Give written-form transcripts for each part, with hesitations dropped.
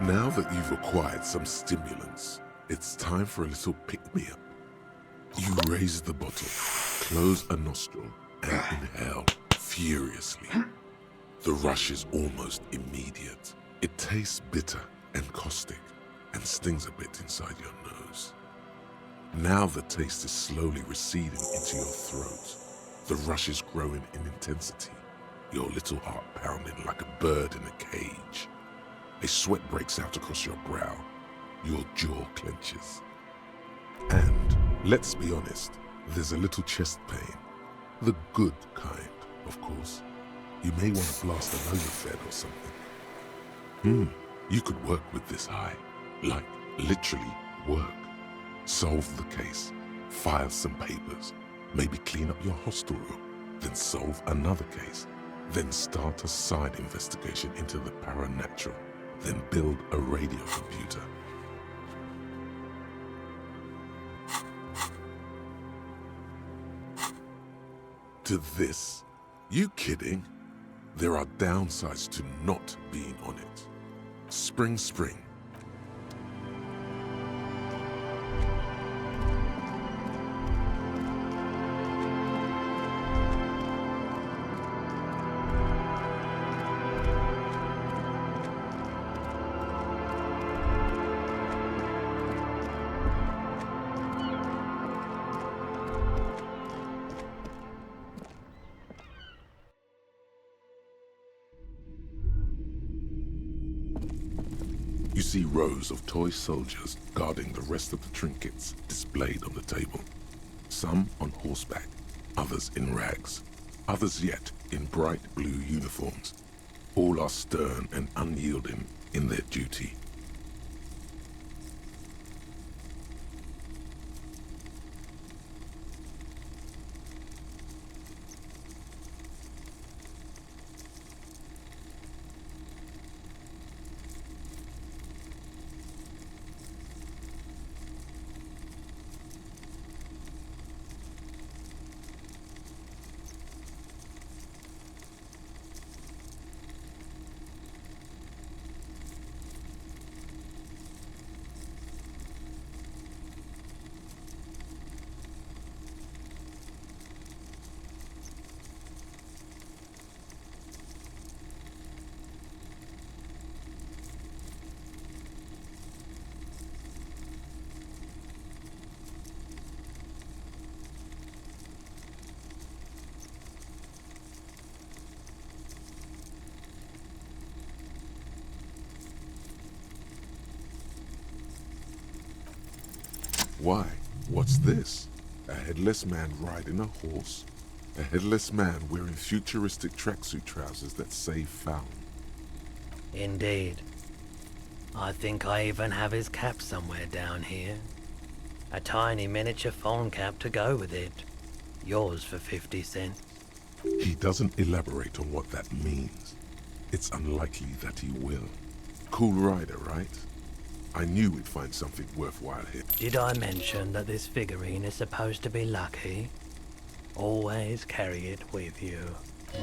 Now that you've acquired some stimulants, it's time for a little pick-me-up. You raise the bottle, close a nostril, and inhale furiously. The rush is almost immediate. It tastes bitter and caustic and stings a bit inside your nose. Now the taste is slowly receding into your throat. The rush is growing in intensity, your little heart pounding like a bird in a cage. A sweat breaks out across your brow. Your jaw clenches. And, let's be honest, there's a little chest pain. The good kind, of course. You may want to blast an overfed or something. You could work with this high. Like, literally work. Solve the case. File some papers. Maybe clean up your hostel room. Then solve another case. Then start a side investigation into the paranatural. Then build a radio computer. To this? You kidding? There are downsides to not being on it. Spring. You see rows of toy soldiers guarding the rest of the trinkets displayed on the table. Some on horseback, others in rags, others yet in bright blue uniforms. All are stern and unyielding in their duty. Why? What's this? A headless man riding a horse? A headless man wearing futuristic tracksuit trousers that say found. Indeed. I think I even have his cap somewhere down here. A tiny miniature phone cap to go with it. Yours for 50 cents. He doesn't elaborate on what that means. It's unlikely that he will. Cool rider, right? I knew we'd find something worthwhile here. Did I mention that this figurine is supposed to be lucky? Always carry it with you.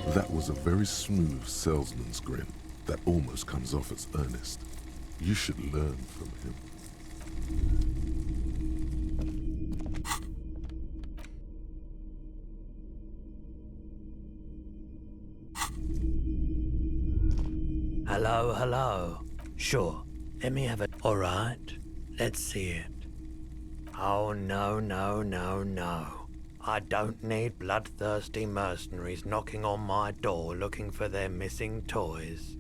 That was a very smooth salesman's grin that almost comes off as earnest. You should learn from him. Hello. Sure, let me have it. Alright, let's see it. Oh, no. I don't need bloodthirsty mercenaries knocking on my door looking for their missing toys.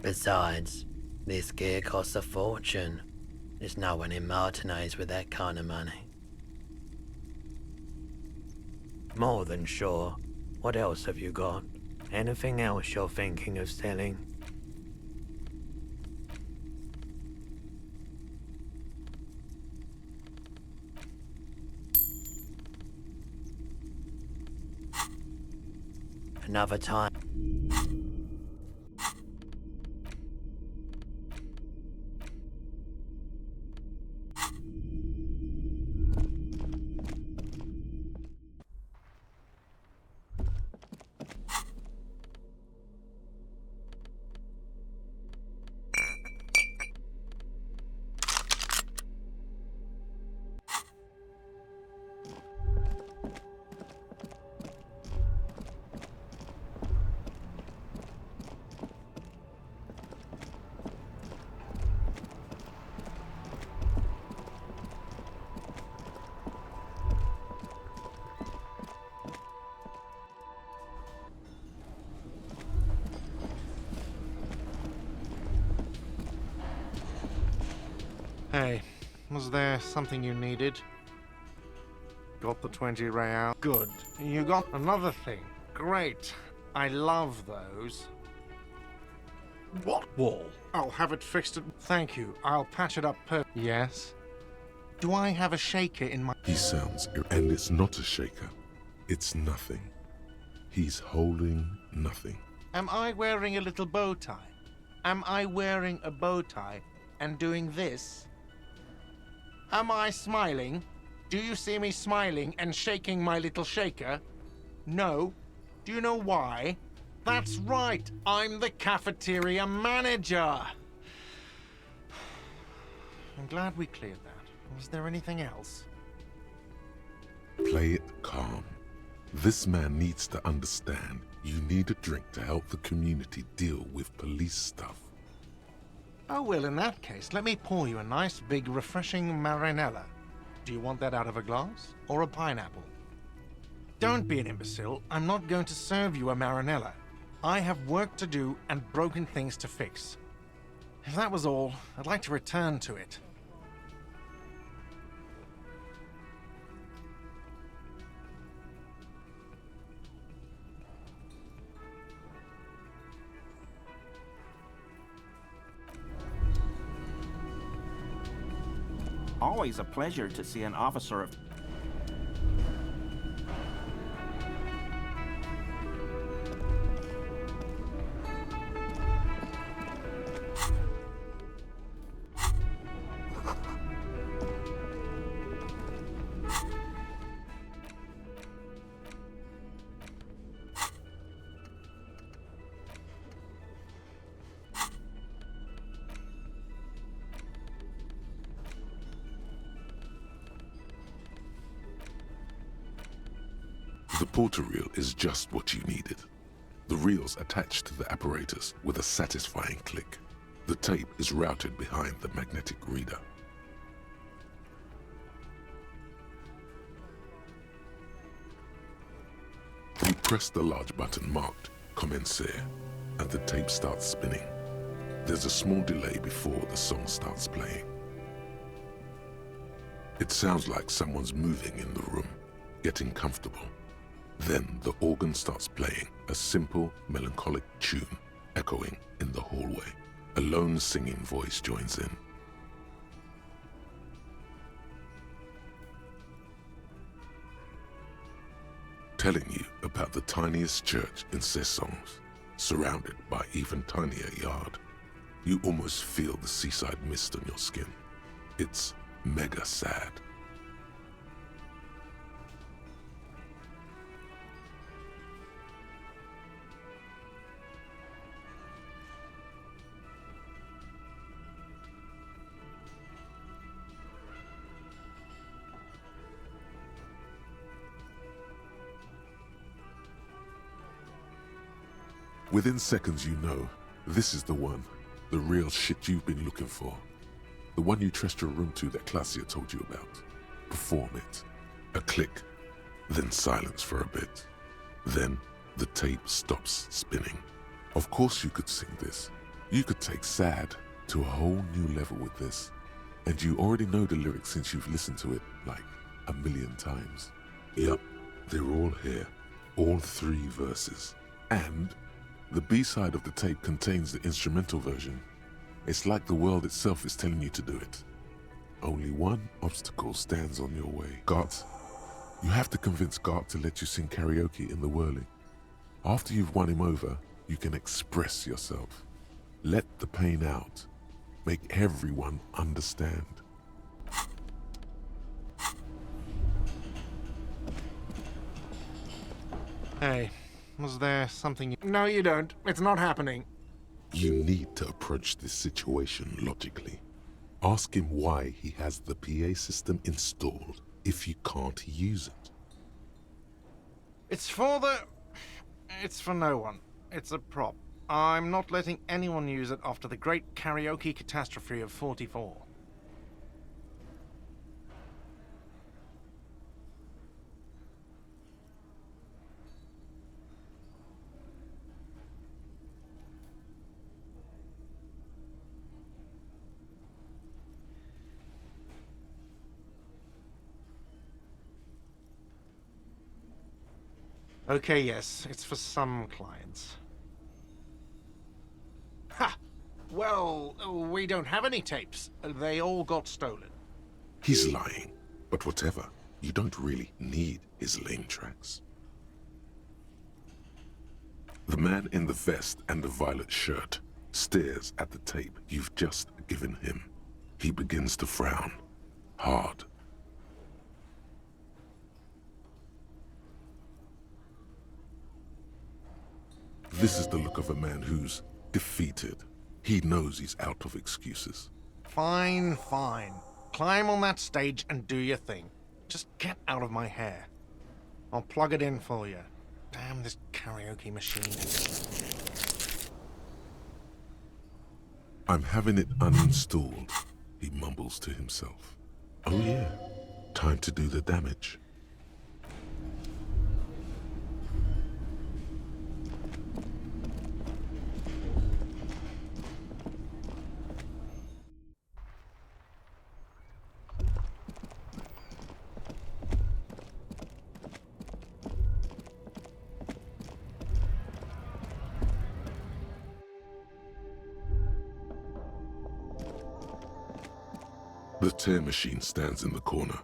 Besides, this gear costs a fortune. There's no one in Martinez with that kind of money. More than sure. What else have you got? Anything else you're thinking of selling? another time. Hey, was there something you needed? Got the 20 real? Good. You got another thing? Great. I love those. What wall? I'll have it fixed. Thank you. I'll patch it up Yes? Do I have a shaker in my... He sounds, and it's not a shaker. It's nothing. He's holding nothing. Am I wearing a little bow tie? Am I wearing a bow tie and doing this? Am I smiling? Do you see me smiling and shaking my little shaker? No. Do you know why? That's right. I'm the cafeteria manager. I'm glad we cleared that. Was there anything else? Play it calm. This man needs to understand you need a drink to help the community deal with police stuff. Oh, well, in that case, let me pour you a nice, big, refreshing marinella. Do you want that out of a glass or a pineapple? Don't be an imbecile. I'm not going to serve you a marinella. I have work to do and broken things to fix. If that was all, I'd like to return to it. Always a pleasure to see an officer of... The porter reel is just what you needed. The reel's attached to the apparatus with a satisfying click. The tape is routed behind the magnetic reader. You press the large button marked Commencer, and the tape starts spinning. There's a small delay before the song starts playing. It sounds like someone's moving in the room, getting comfortable. Then the organ starts playing a simple, melancholic tune echoing in the hallway. A lone singing voice joins in. Telling you about the tiniest church in Cessons, surrounded by even tinier yard. You almost feel the seaside mist on your skin. It's mega sad. Within seconds you know, this is the one, the real shit you've been looking for. The one you trust your room to that Claudia told you about. Perform it. A click, then silence for a bit. Then the tape stops spinning. Of course you could sing this. You could take sad to a whole new level with this. And you already know the lyrics since you've listened to it like a million times. Yup, they're all here. All 3 verses. And the B-side of the tape contains the instrumental version. It's like the world itself is telling you to do it. Only one obstacle stands on your way. Gart, you have to convince Gart to let you sing karaoke in the whirling. After you've won him over, you can express yourself. Let the pain out. Make everyone understand. Hey, was there something? No, you don't. It's not happening. You need to approach this situation logically. Ask him why he has the PA system installed if you can't use it. It's for the... It's for no one. It's a prop. I'm not letting anyone use it after the great karaoke catastrophe of '44. Okay, yes, it's for some clients. Ha! Well, we don't have any tapes. They all got stolen. He's lying, but whatever. You don't really need his lame tracks. The man in the vest and the violet shirt stares at the tape you've just given him. He begins to frown. Hard. This is the look of a man who's defeated. He knows he's out of excuses. Fine, fine. Climb on that stage and do your thing. Just get out of my hair. I'll plug it in for you. Damn this karaoke machine. I'm having it uninstalled, he mumbles to himself. Oh yeah, time to do the damage. The tear machine stands in the corner.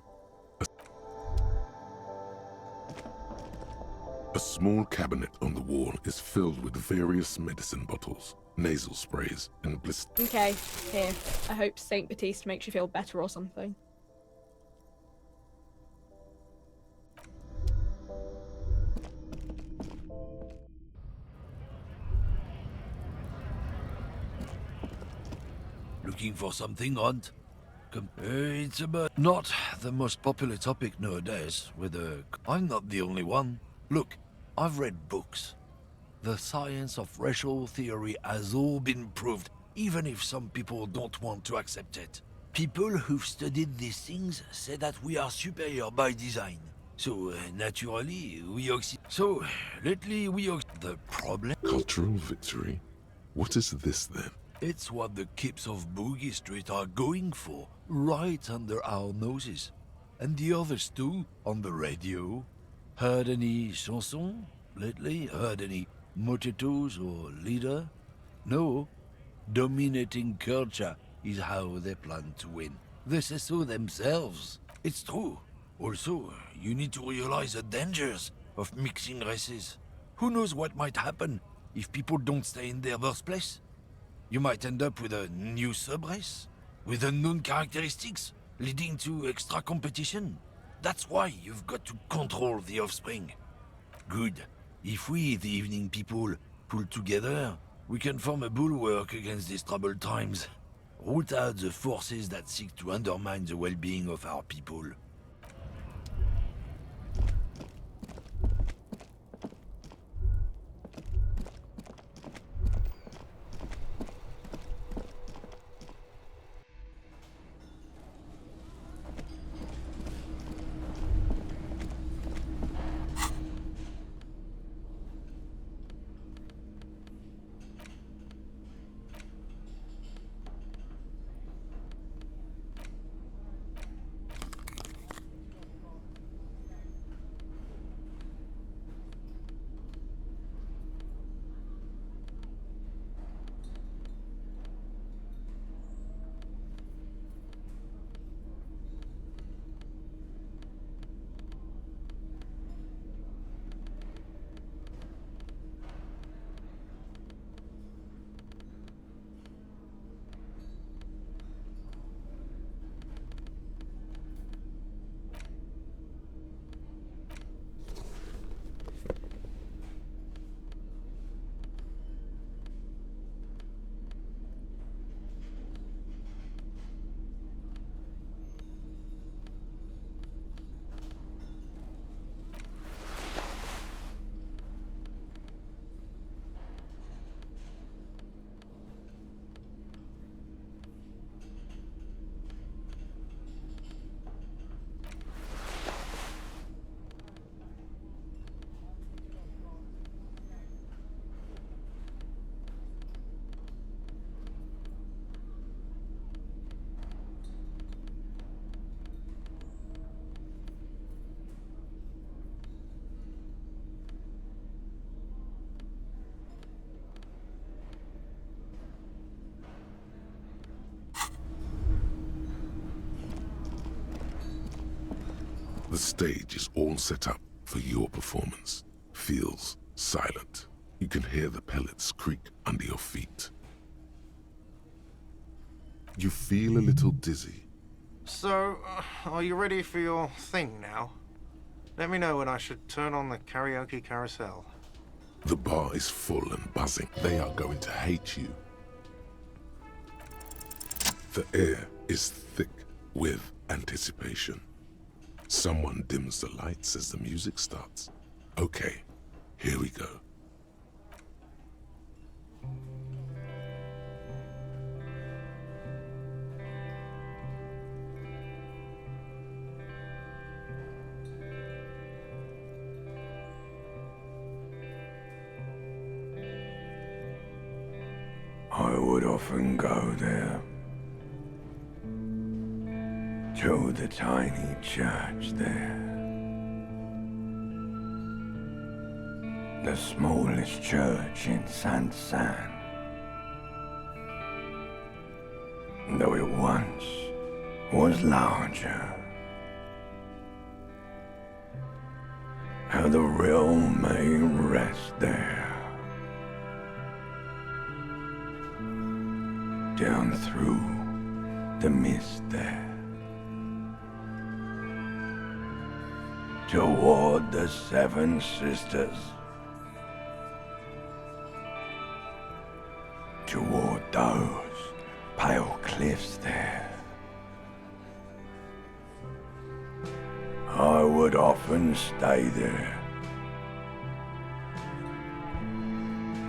A small cabinet on the wall is filled with various medicine bottles, nasal sprays, and blisters. Okay, here. I hope Saint Baptiste makes you feel better or something. Looking for something, Hunt? It's about not the most popular topic nowadays. I'm not the only one. Look, I've read books. The science of racial theory has all been proved, even if some people don't want to accept it. People who've studied these things say that we are superior by design. So, naturally, So, lately, The problem? Cultural victory? What is this then? It's what the kips of Boogie Street are going for, right under our noses. And the others too, on the radio. Heard any chansons lately? Heard any mojitos or leader? No. Dominating culture is how they plan to win. They say so themselves. It's true. Also, you need to realize the dangers of mixing races. Who knows what might happen if people don't stay in their birthplace? You might end up with a new sub-race, with unknown characteristics, leading to extra competition. That's why you've got to control the offspring. Good. If we, the evening people, pull together, we can form a bulwark against these troubled times. Root out the forces that seek to undermine the well-being of our people. The stage is all set up for your performance. Feels silent. You can hear the pellets creak under your feet. You feel a little dizzy. So, are you ready for your thing now? Let me know when I should turn on the karaoke carousel. The bar is full and buzzing. They are going to hate you. The air is thick with anticipation. Someone dims the lights as the music starts. Okay, here we go. I would often go there, to the tiny church there. The smallest church in Saint-San. Though it once was larger. How the real may rest there. Down through the mist there. Toward the Seven Sisters. Toward those pale cliffs there. I would often stay there.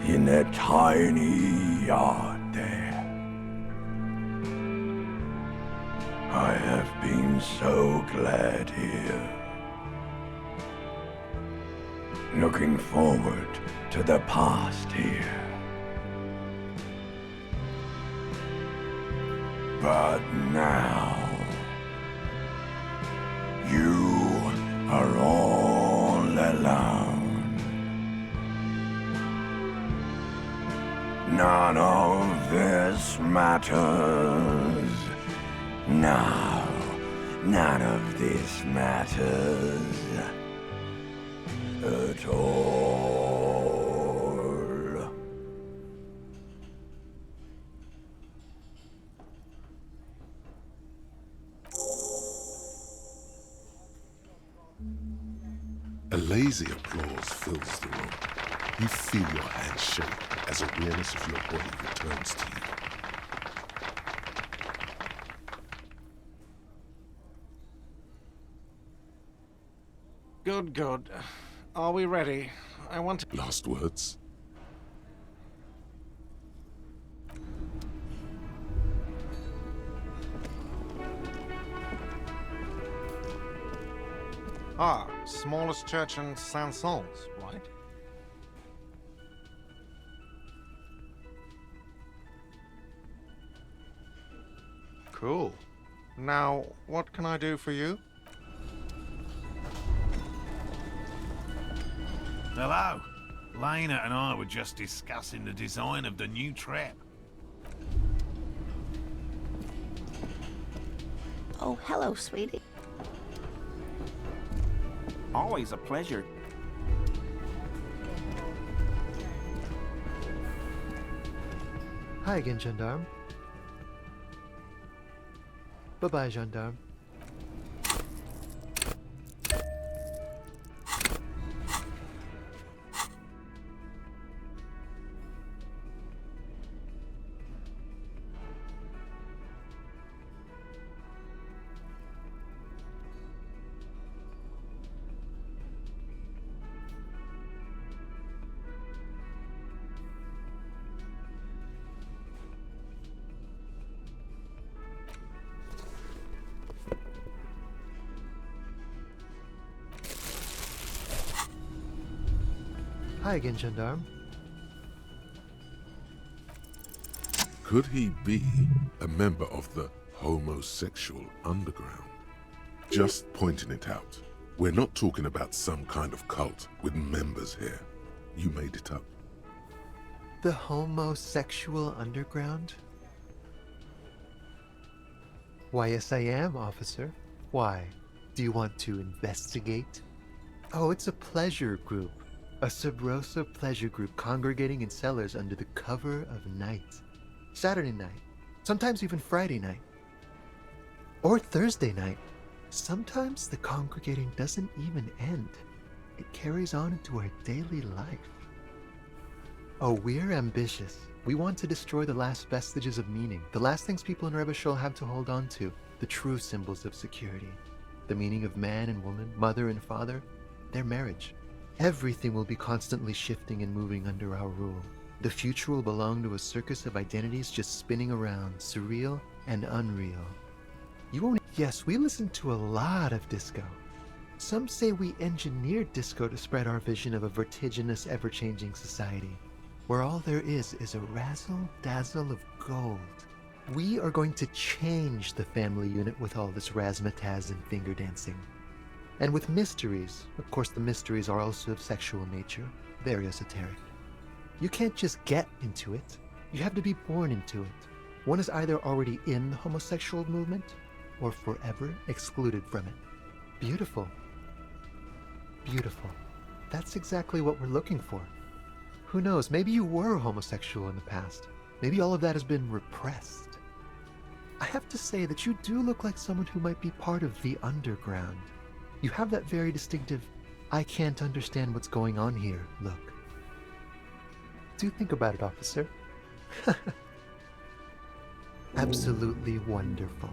In that tiny yard there. I have been so glad here. Looking forward to the past here. But now, you are all alone. None of this matters. No, none of this matters at all. A lazy applause fills the room. You feel your hands shake as awareness of your body returns to you. Good, good. Are we ready? I want to... Last words? Ah, smallest church in Saint-Saëns, right? Cool. Now, what can I do for you? Hello. Lena and I were just discussing the design of the new trap. Oh, hello, sweetie. Always a pleasure. Hi again, gendarme. Bye-bye, gendarme. Hi again, gendarme. Could he be a member of the homosexual underground? Just pointing it out. We're not talking about some kind of cult with members here. You made it up. The homosexual underground? Why, yes I am, officer. Why? Do you want to investigate? Oh, it's a pleasure group. A Sub Rosa pleasure group congregating in cellars under the cover of night. Saturday night. Sometimes even Friday night. Or Thursday night. Sometimes the congregating doesn't even end. It carries on into our daily life. Oh, we're ambitious. We want to destroy the last vestiges of meaning, the last things people in Rebishol have to hold on to, the true symbols of security. The meaning of man and woman, mother and father, their marriage. Everything will be constantly shifting and moving under our rule. The future will belong to a circus of identities just spinning around, surreal and unreal. You won't. Yes, we listen to a lot of disco. Some say we engineered disco to spread our vision of a vertiginous, ever-changing society, where all there is a razzle-dazzle of gold. We are going to change the family unit with all this razzmatazz and finger dancing. And with mysteries, of course the mysteries are also of sexual nature, very esoteric. You can't just get into it, you have to be born into it. One is either already in the homosexual movement, or forever excluded from it. Beautiful. Beautiful. That's exactly what we're looking for. Who knows, maybe you were homosexual in the past. Maybe all of that has been repressed. I have to say that you do look like someone who might be part of the underground. You have that very distinctive, I can't understand what's going on here look. Do think about it, officer. Absolutely wonderful.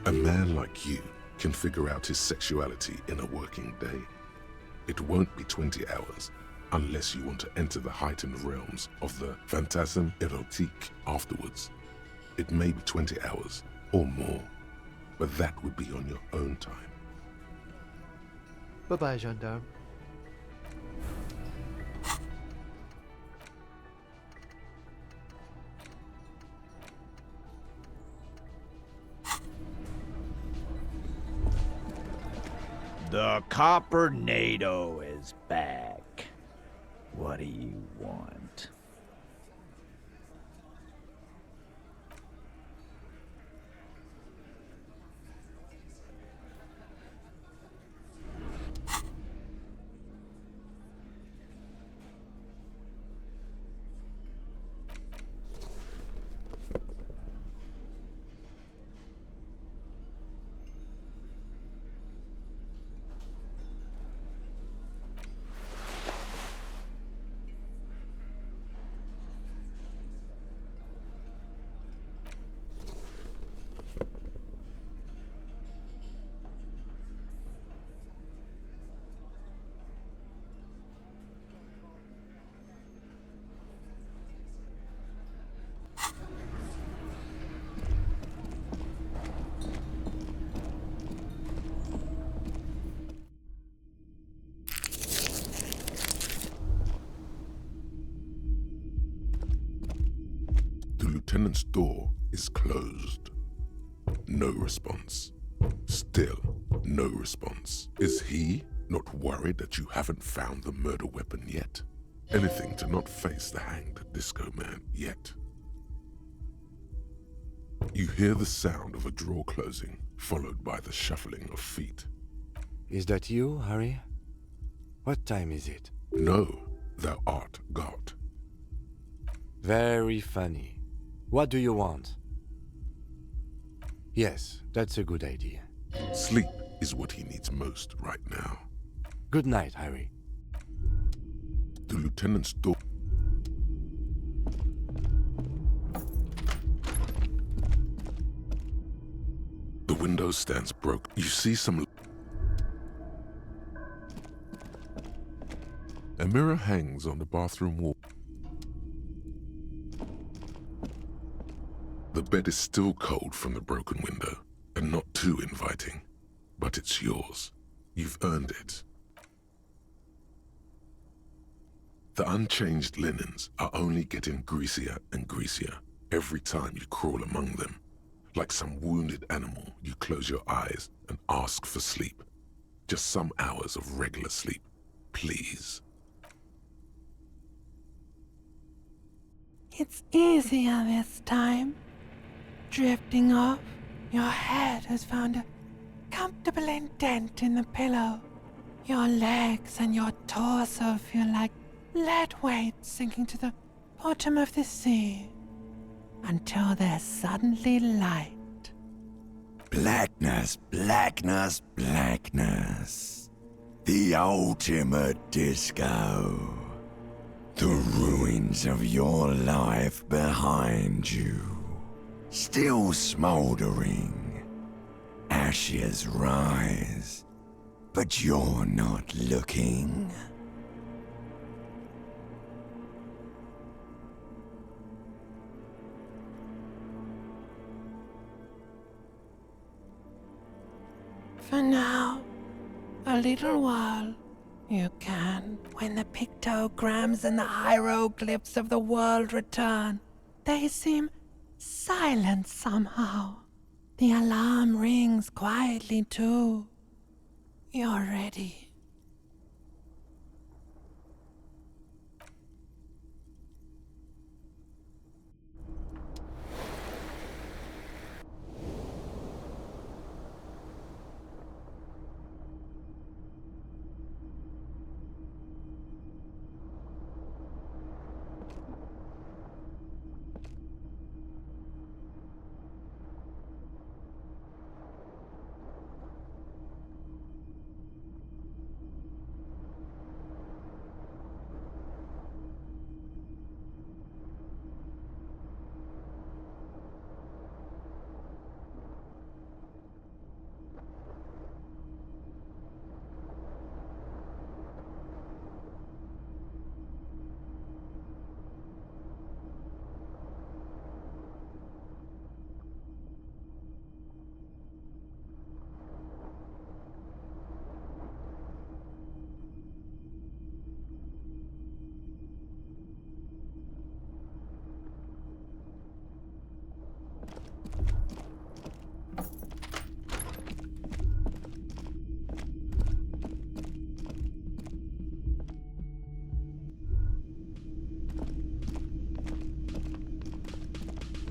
A man like you can figure out his sexuality in a working day. It won't be 20 hours unless you want to enter the heightened realms of the phantasme erotique afterwards. It may be 20 hours or more, but that would be on your own time. Bye-bye, gendarme. The Coppernado is back. What do you want? The lieutenant's door is closed. No response. Still no response. Is he not worried that you haven't found the murder weapon yet? Anything to not face the hanged disco man yet. You hear the sound of a drawer closing, followed by the shuffling of feet. Is that you, Harry? What time is it? No, thou art God. Very funny. What do you want? Yes, that's a good idea. Sleep is what he needs most right now. Good night, Harry. The lieutenant's door. The window stands broken. You see some. A mirror hangs on the bathroom wall. The bed is still cold from the broken window, and not too inviting. But it's yours. You've earned it. The unchanged linens are only getting greasier and greasier every time you crawl among them. Like some wounded animal, you close your eyes and ask for sleep. Just some hours of regular sleep, please. It's easier this time. Drifting off, your head has found a comfortable indent in the pillow. Your legs and your torso feel like lead weights sinking to the bottom of the sea until they're suddenly light. Blackness, blackness, blackness. The ultimate disco. The ruins of your life behind you. Still smoldering. Ashes rise. But you're not looking. For now, a little while, you can. When the pictograms and the hieroglyphs of the world return, they seem silent somehow. The alarm rings quietly too. You're ready.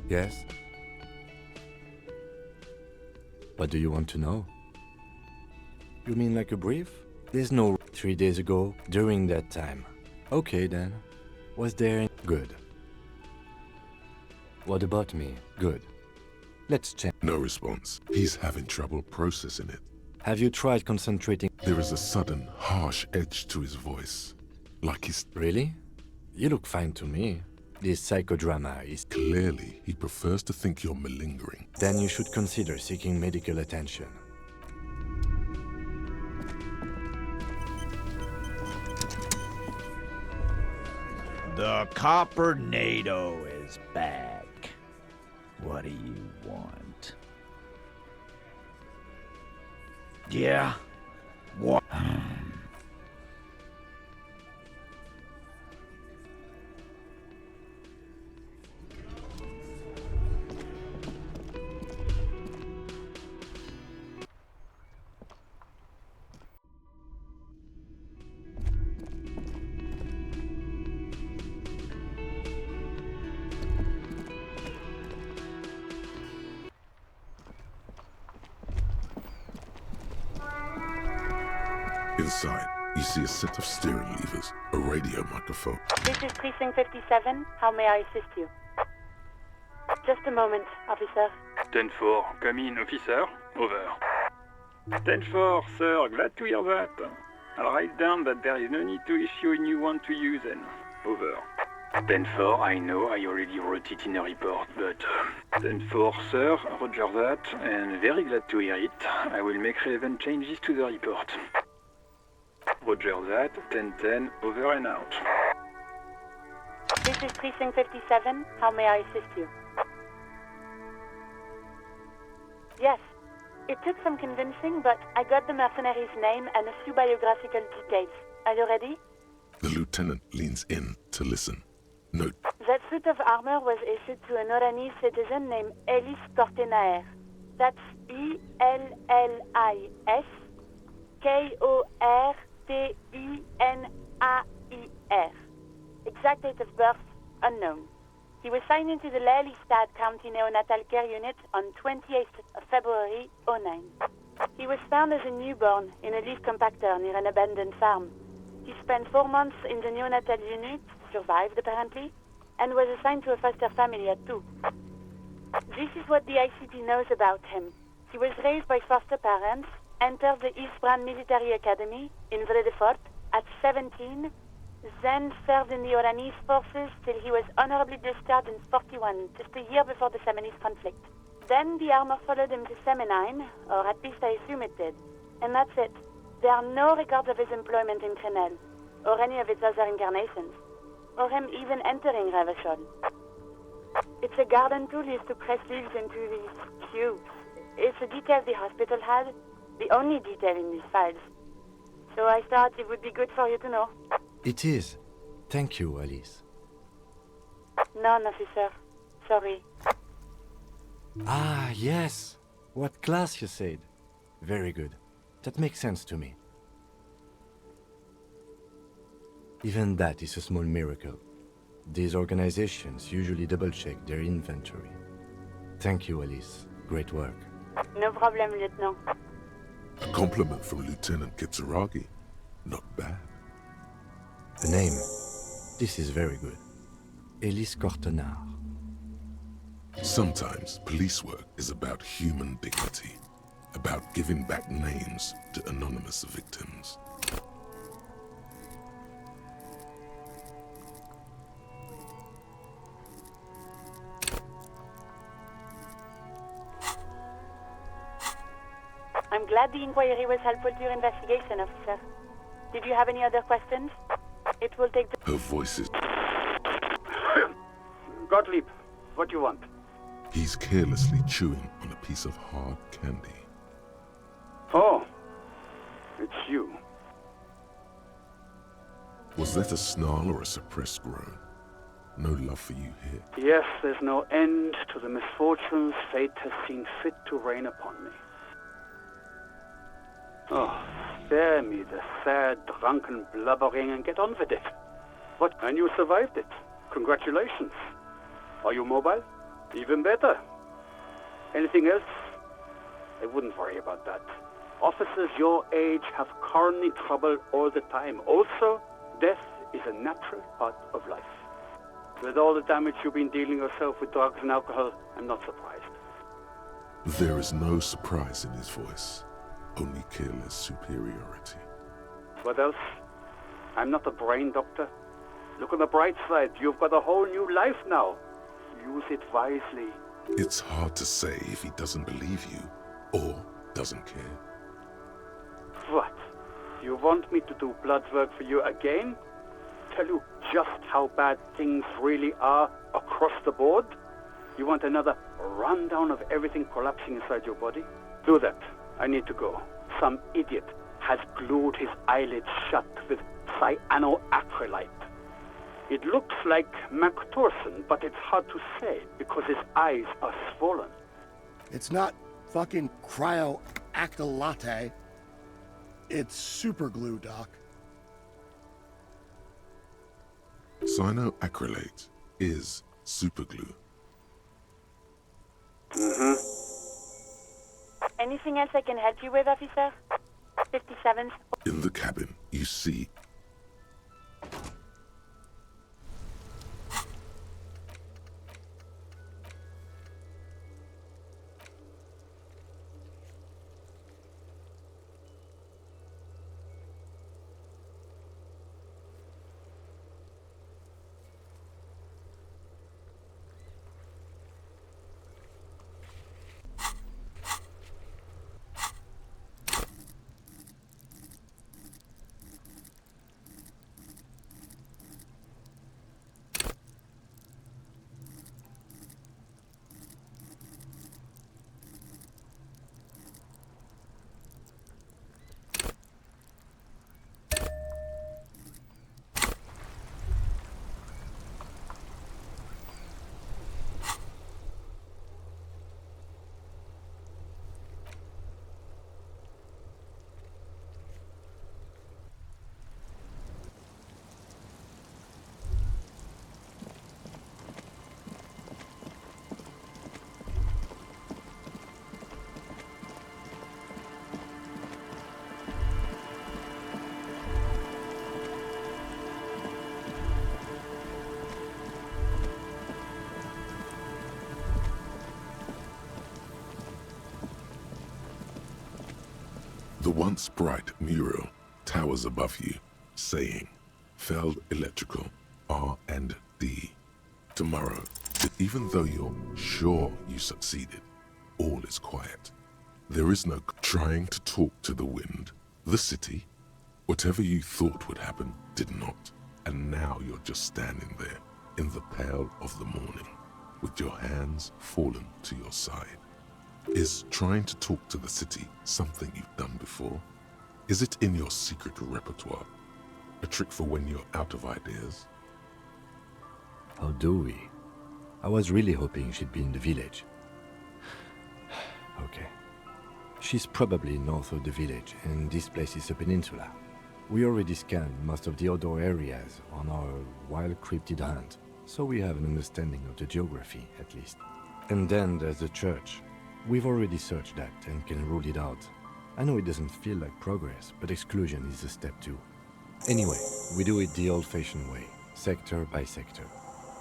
Yes? What do you want to know? You mean like a brief? There's no 3 days ago, during that time. Okay then. Was there... Good. What about me? Good. Let's check. No response. He's having trouble processing it. Have you tried concentrating? There is a sudden, harsh edge to his voice. Like he's... Really? You look fine to me. This psychodrama is... Clearly, he prefers to think you're malingering. Then you should consider seeking medical attention. The Copper-nado is back. What do you want? Yeah? What? Inside, you see a set of steering levers, a radio microphone. This is Precinct 57. How may I assist you? Just a moment, officer. 10-4, come in, officer. Over. 10-4, sir, glad to hear that. I'll write down that there is no need to issue a new one to you then. Over. 10-4, I know I already wrote it in a report, but... 10-4, sir, roger that, and very glad to hear it. I will make relevant changes to the report. Roger that, 10-10, over and out. This is Precinct 57. How may I assist you? Yes. It took some convincing, but I got the mercenary's name and a few biographical details. Are you ready? The lieutenant leans in to listen. Note. That suit of armor was issued to an Oranese citizen named Elis Kortenaer. That's E-L-L-I-S K-O-R-T-E-N-A-I-R. Exact date of birth, unknown. He was signed into the Lelystad County Neonatal Care Unit on 28th of February, 09. He was found as a newborn in a leaf compactor near an abandoned farm. He spent 4 months in the neonatal unit, survived apparently, and was assigned to a foster family at 2. This is what the ICP knows about him. He was raised by foster parents, entered the Eastbrand Military Academy in Vredefort at 17, then served in the Oranese forces till he was honorably discharged in 41, just a year before the Seminole conflict. Then the armor followed him to Seminine, or at least I assume it did. And that's it. There are no records of his employment in Crenel, or any of its other incarnations, or him even entering Revachol. It's a garden tool used to press leaves into these cubes. It's a detail the hospital had, the only detail in these files. So I thought it would be good for you to know. It is. Thank you, Alice. None, officer. Sorry. Ah, yes. What class you said. Very good. That makes sense to me. Even that is a small miracle. These organizations usually double-check their inventory. Thank you, Alice. Great work. No problem, Lieutenant. A compliment from Lieutenant Kitsuragi. Not bad. The name. This is very good. Elise Cortenard. Sometimes police work is about human dignity, about giving back names to anonymous victims. I'm glad the inquiry was helpful to your investigation, officer. Did you have any other questions? It will take the... Her voice is... Gottlieb, what do you want? He's carelessly chewing on a piece of hard candy. Oh, it's you. Was that a snarl or a suppressed groan? No love for you here. Yes, there's no end to the misfortunes fate has seen fit to rain upon me. Oh, spare me the sad, drunken blubbering and get on with it. What? And you survived it. Congratulations. Are you mobile? Even better. Anything else? I wouldn't worry about that. Officers your age have coronary trouble all the time. Also, death is a natural part of life. With all the damage you've been dealing yourself with drugs and alcohol, I'm not surprised. There is no surprise in his voice. Only careless superiority. What else? I'm not a brain doctor. Look on the bright side. You've got a whole new life now. Use it wisely. It's hard to say if he doesn't believe you or doesn't care. What? You want me to do blood work for you again? Tell you just how bad things really are across the board? You want another rundown of everything collapsing inside your body? Do that. I need to go. Some idiot has glued his eyelids shut with cyanoacrylate. It looks like Mactorson, but it's hard to say because his eyes are swollen. It's not fucking cryoacrylate. It's super glue, Doc. Cyanoacrylate is superglue. Mm-hmm. Anything else I can help you with, officer? 57th. In the cabin, you see... The once bright mural towers above you, saying, Feld Electrical, R&D. Tomorrow, even though you're sure you succeeded, all is quiet. There is no trying to talk to the wind, the city. Whatever you thought would happen did not, and now you're just standing there in the pale of the morning, with your hands fallen to your side. Is trying to talk to the city something you've done before? Is it in your secret repertoire? A trick for when you're out of ideas? How do we? I was really hoping she'd be in the village. Okay. She's probably north of the village, and this place is a peninsula. We already scanned most of the outdoor areas on our wild cryptid hunt, so we have an understanding of the geography, at least. And then there's the church. We've already searched that and can rule it out. I know it doesn't feel like progress, but exclusion is a step too. Anyway, we do it the old-fashioned way, sector by sector.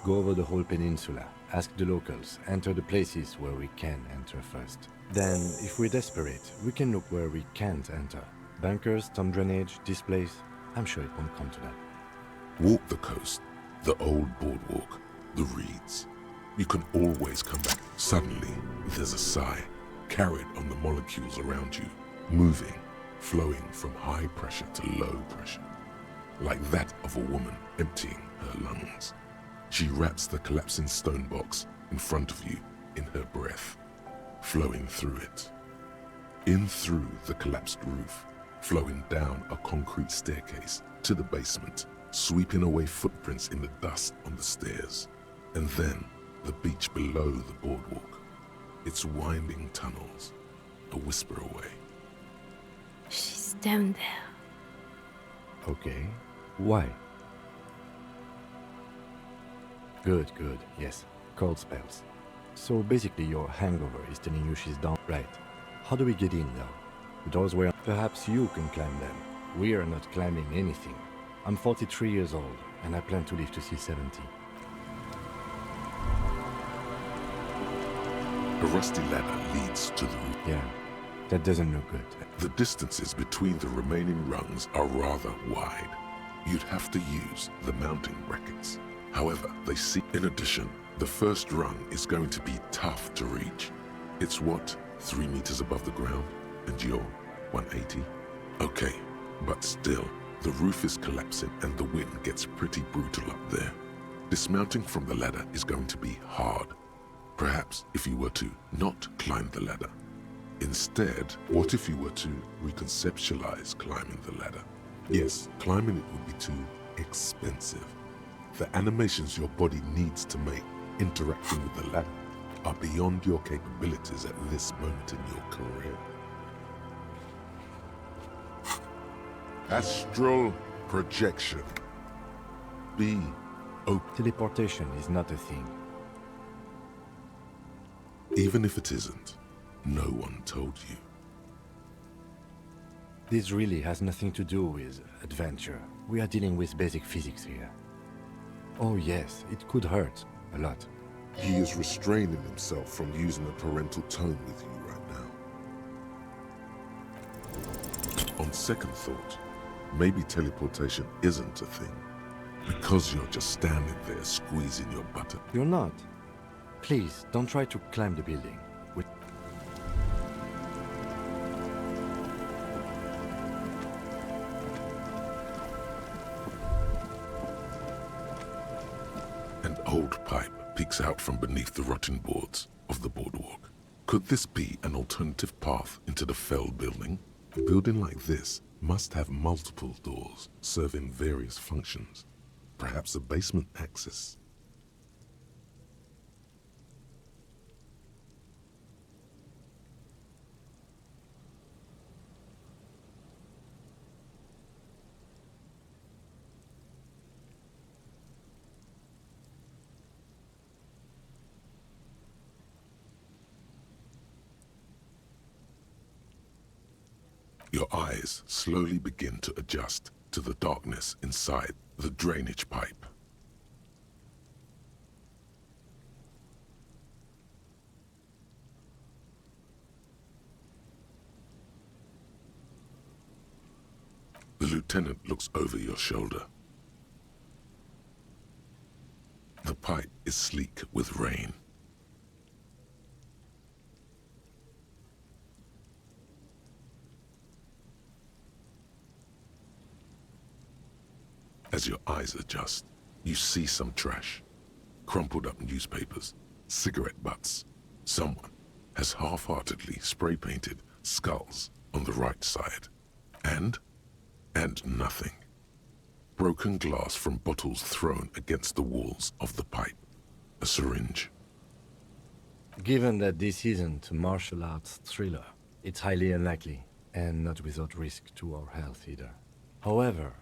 Go over the whole peninsula, ask the locals, enter the places where we can enter first. Then, if we're desperate, we can look where we can't enter. Bunkers, storm drainage, this place, I'm sure it won't come to that. Walk the coast, the old boardwalk, the reeds. You can always come back. Suddenly, there's a sigh, carried on the molecules around you, moving, flowing from high pressure to low pressure, like that of a woman emptying her lungs. She wraps the collapsing stone box in front of you in her breath, flowing through it. In through the collapsed roof, flowing down a concrete staircase to the basement, sweeping away footprints in the dust on the stairs, and then the beach below the boardwalk, its winding tunnels, a whisper away. She's down there. Okay. Why? Good, yes. Cold spells. So basically your hangover is telling you she's down. Right. How do we get in now? The doors were... Perhaps you can climb them. We are not climbing anything. I'm 43 years old, and I plan to live to see 70. A rusty ladder leads to the roof. Yeah, that doesn't look good. The distances between the remaining rungs are rather wide. You'd have to use the mounting brackets. However, they see... In addition, the first rung is going to be tough to reach. It's what, 3 meters above the ground? And you're 180? Okay, but still, the roof is collapsing and the wind gets pretty brutal up there. Dismounting from the ladder is going to be hard. Perhaps if you were to not climb the ladder. Instead, what if you were to reconceptualize climbing the ladder? Yes, climbing it would be too expensive. The animations your body needs to make interacting with the ladder are beyond your capabilities at this moment in your career. Astral projection. Be open. Teleportation is not a thing. Even if it isn't, no one told you. This really has nothing to do with adventure. We are dealing with basic physics here. Oh yes, it could hurt. A lot. He is restraining himself from using a parental tone with you right now. On second thought, maybe teleportation isn't a thing. Because you're just standing there squeezing your button. You're not. Please, don't try to climb the building. An old pipe peeks out from beneath the rotting boards of the boardwalk. Could this be an alternative path into the Feld building? A building like this must have multiple doors serving various functions. Perhaps a basement access. Your eyes slowly begin to adjust to the darkness inside the drainage pipe. lieutenant looks over your shoulder. The pipe is sleek with rain. As your eyes adjust, you see some trash. Crumpled up newspapers, cigarette butts. Someone has half-heartedly spray-painted skulls on the right side. And nothing. Broken glass from bottles thrown against the walls of the pipe. A syringe. Given that this isn't a martial arts thriller, it's highly unlikely, and not without risk to our health either. However,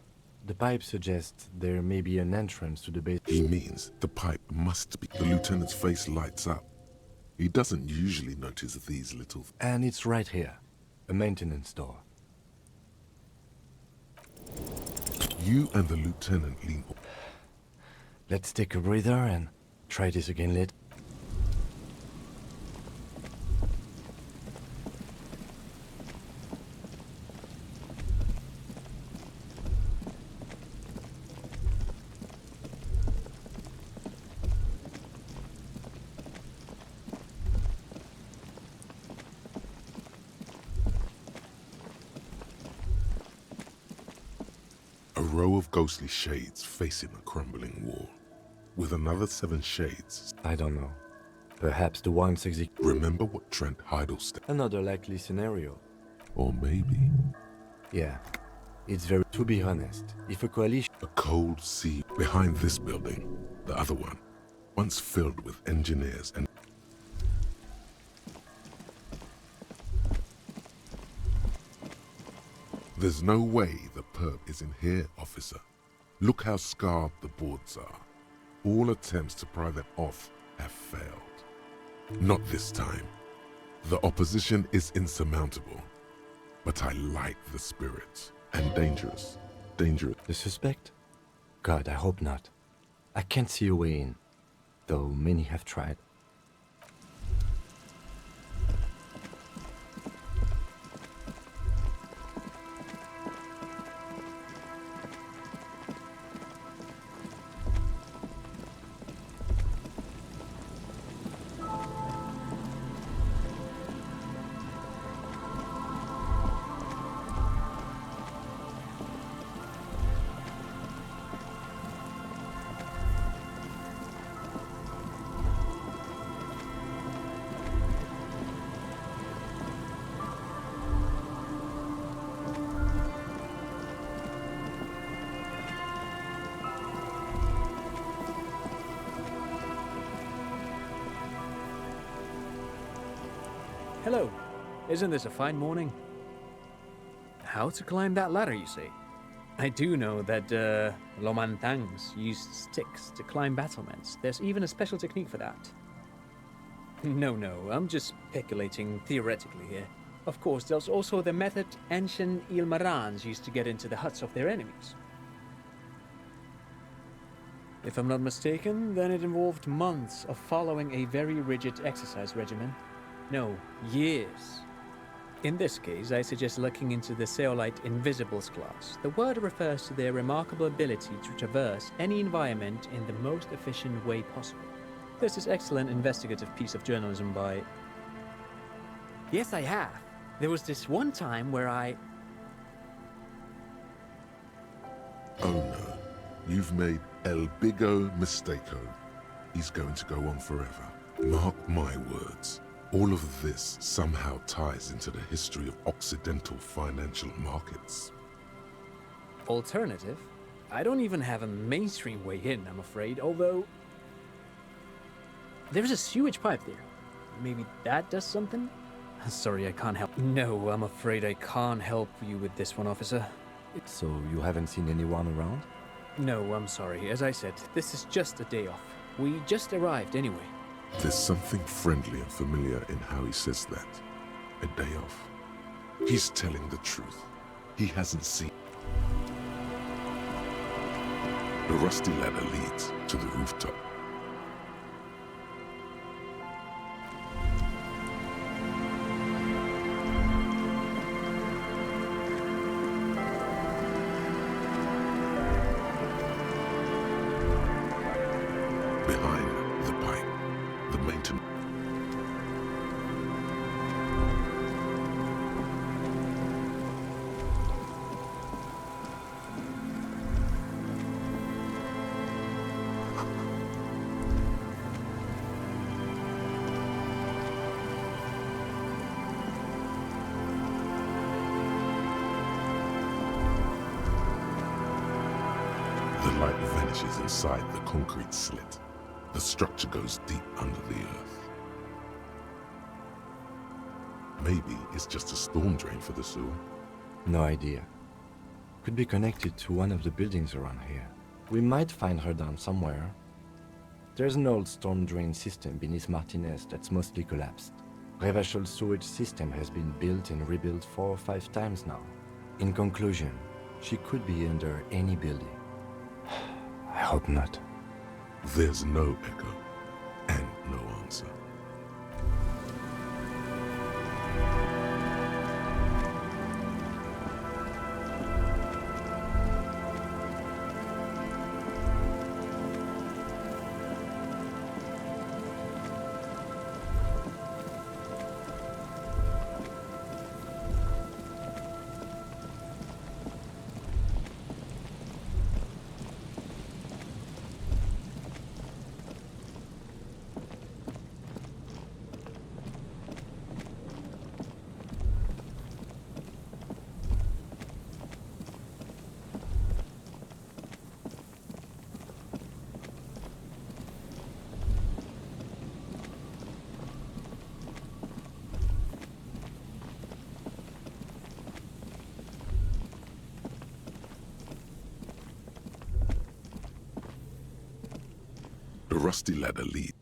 the pipe suggests there may be an entrance to the base. He means the pipe must be. The lieutenant's face lights up. He doesn't usually notice these little... And it's right here. A maintenance door. You and the lieutenant lean... Let's take a breather and try this again later. A row of ghostly shades facing a crumbling wall. With another 7 shades. I don't know. Perhaps the ones Remember what Trent Hiddleston... Another likely scenario. Or maybe... Yeah. It's very... To be honest, if a coalition... A cold sea behind this building. The other one. Once filled with engineers and... There's no way the perp is in here, officer. Look how scarred the boards are. All attempts to pry them off have failed. Not this time. The opposition is insurmountable. But I like the spirit. And dangerous. Dangerous. The suspect? God, I hope not. I can't see a way in. Though many have tried. Hello. Isn't this a fine morning? How to climb that ladder, you see? I do know that Lomantangs used sticks to climb battlements. There's even a special technique for that. No, I'm just speculating theoretically here. Of course, there's also the method ancient Ilmarans used to get into the huts of their enemies. If I'm not mistaken, then it involved months of following a very rigid exercise regimen. No, years. In this case, I suggest looking into the Zeolite Invisibles class. The word refers to their remarkable ability to traverse any environment in the most efficient way possible. There's this excellent investigative piece of journalism by... Yes, I have. There was this one time where I... Oh no. You've made El Bigo Mistako. He's going to go on forever. Mark my words. All of this somehow ties into the history of Occidental financial markets. Alternative? I don't even have a mainstream way in, I'm afraid, although... There's a sewage pipe there. Maybe that does something? Sorry, I can't help. No, I'm afraid I can't help you with this one, officer. So you haven't seen anyone around? No, I'm sorry. As I said, this is just a day off. We just arrived anyway. There's something friendly and familiar in how he says that. A day off. He's telling the truth. He hasn't seen. The rusty ladder leads to the rooftop. to... The light vanishes inside the concrete slit. The structure goes deep under the earth. Maybe it's just a storm drain for the sewer. No idea. Could be connected to one of the buildings around here. We might find her down somewhere. There's an old storm drain system beneath Martinez that's mostly collapsed. Revachol sewage system has been built and rebuilt 4 or 5 times now. In conclusion, she could be under any building. I hope not. There's no echo and no answer. The rusty ladder leads.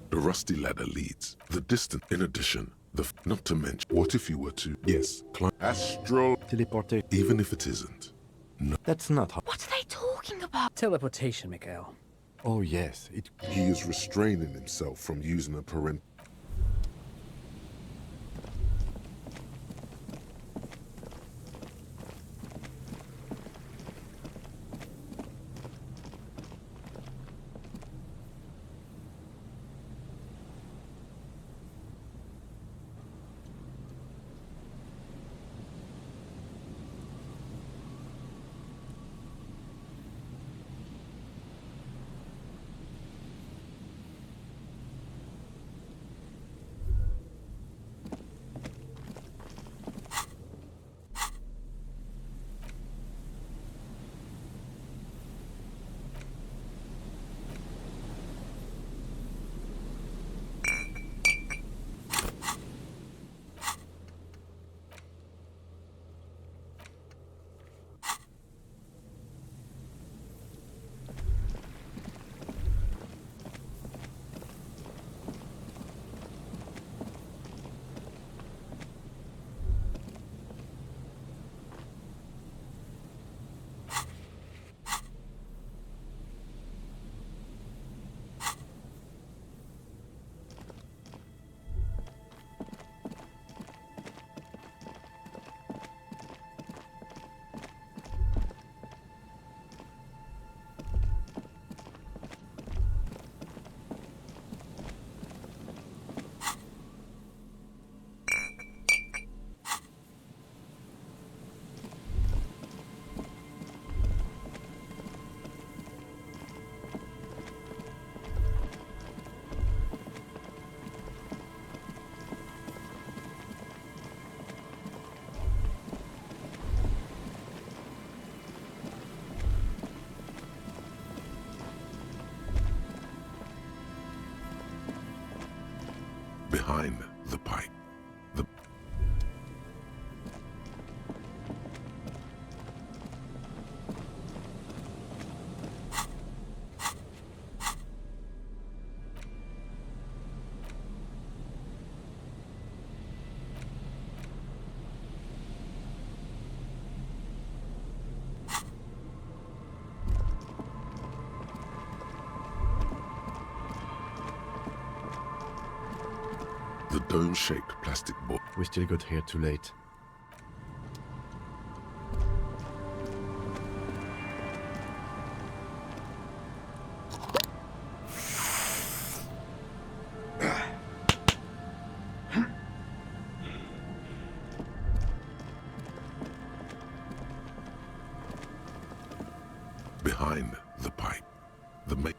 The rusty ladder leads. The distance, in addition, not to mention, what if you were to, yes, climb astral teleportation, even if it isn't. No. That's not how. What are they talking about? Teleportation, Mikhail. Oh yes, He is restraining himself from using a parental. Behind the pipe. The dome-shaped plastic board. We still got here too late. Behind the pipe, the main...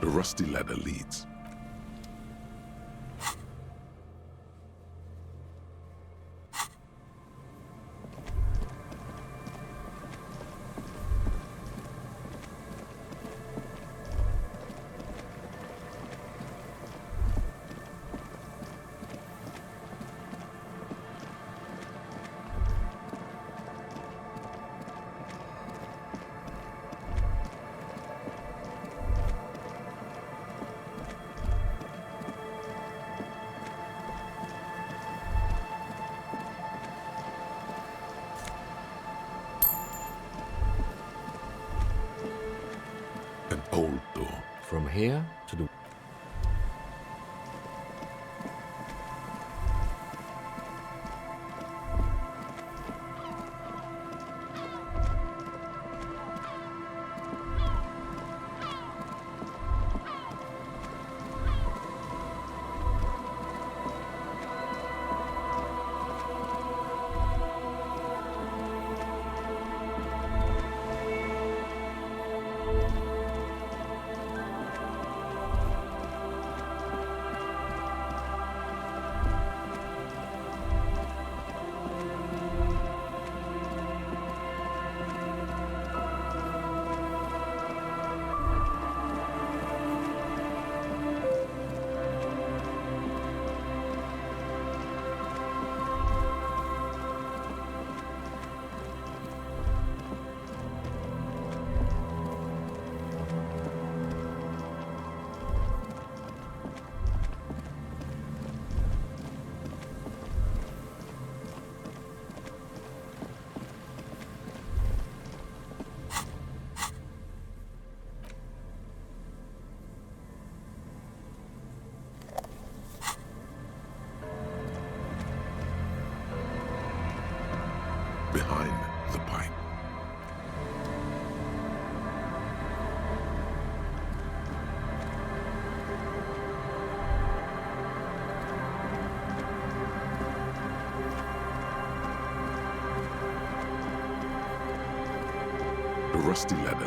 The rusty ladder leads. An old door. From here to the... Behind the pipe. The rusty ladder.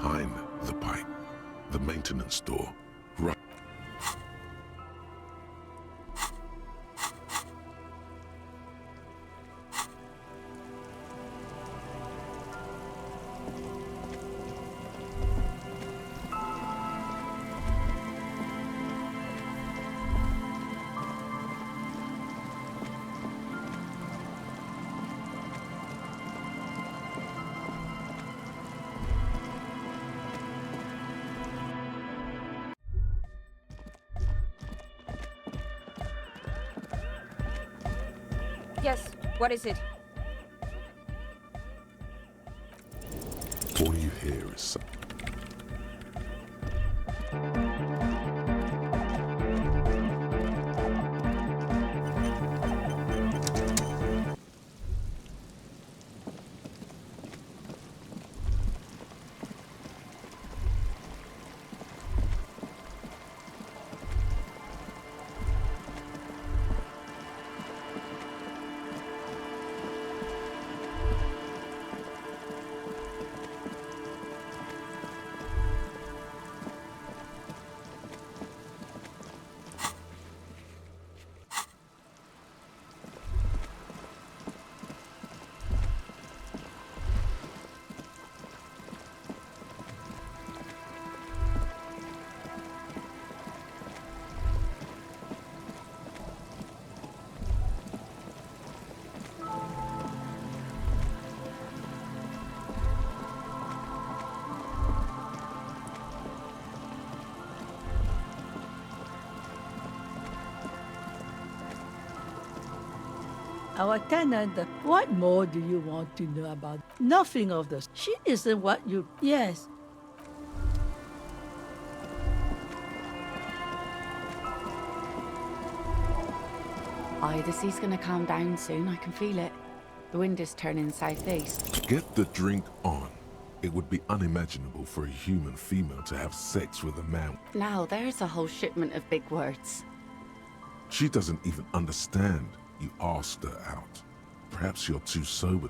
behind the pipe. The maintenance door. Right. Yes, what is it? All you hear is some. Our tenant, what more do you want to know about? Nothing of this. She isn't what you... Yes. Aye, the sea's gonna calm down soon. I can feel it. The wind is turning southeast. Get the drink on. It would be unimaginable for a human female to have sex with a man. Now, there's a whole shipment of big words. She doesn't even understand. You asked her out. Perhaps you're too sober.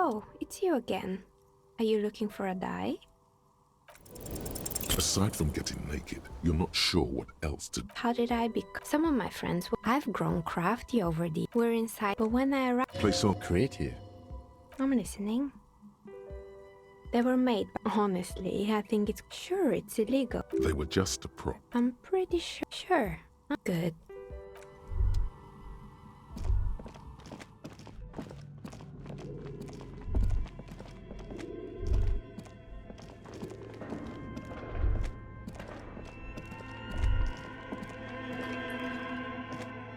Oh, it's you again. Are you looking for a dye? Aside from getting naked, you're not sure what else to do. How did I become? Some of my friends, I've grown crafty over the... We're inside, but when I arrived... Play so creative. I'm listening. They were made, but honestly, I think it's... Sure, it's illegal. They were just a prop. I'm pretty sure. Sure. Good.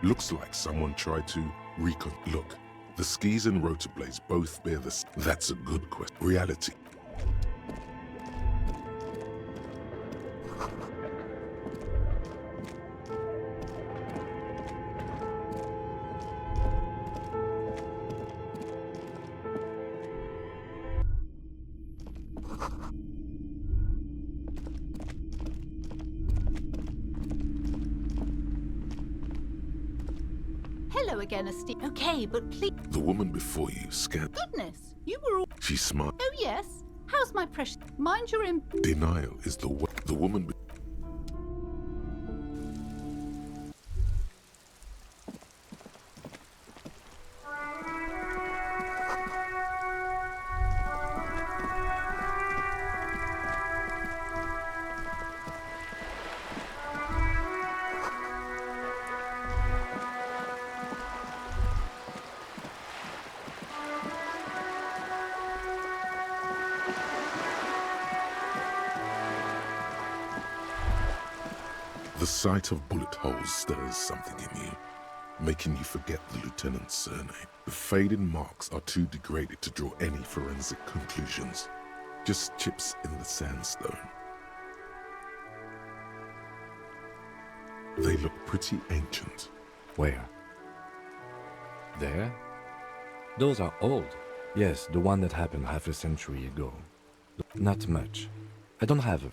Looks like someone tried to Look, the skis and rotor blades both bear the... That's a good question. Reality. Hello again, Esteem. Okay, but please. The woman before you scanned. Goodness, you were all. She smiled. Oh, yes. How's my precious. Mind your Denial is the way. The woman. The sight of bullet holes stirs something in you, making you forget the lieutenant's surname. The faded marks are too degraded to draw any forensic conclusions, just chips in the sandstone. They look pretty ancient. Where? There? Those are old. Yes, the one that happened half a century ago. Not much. I don't have a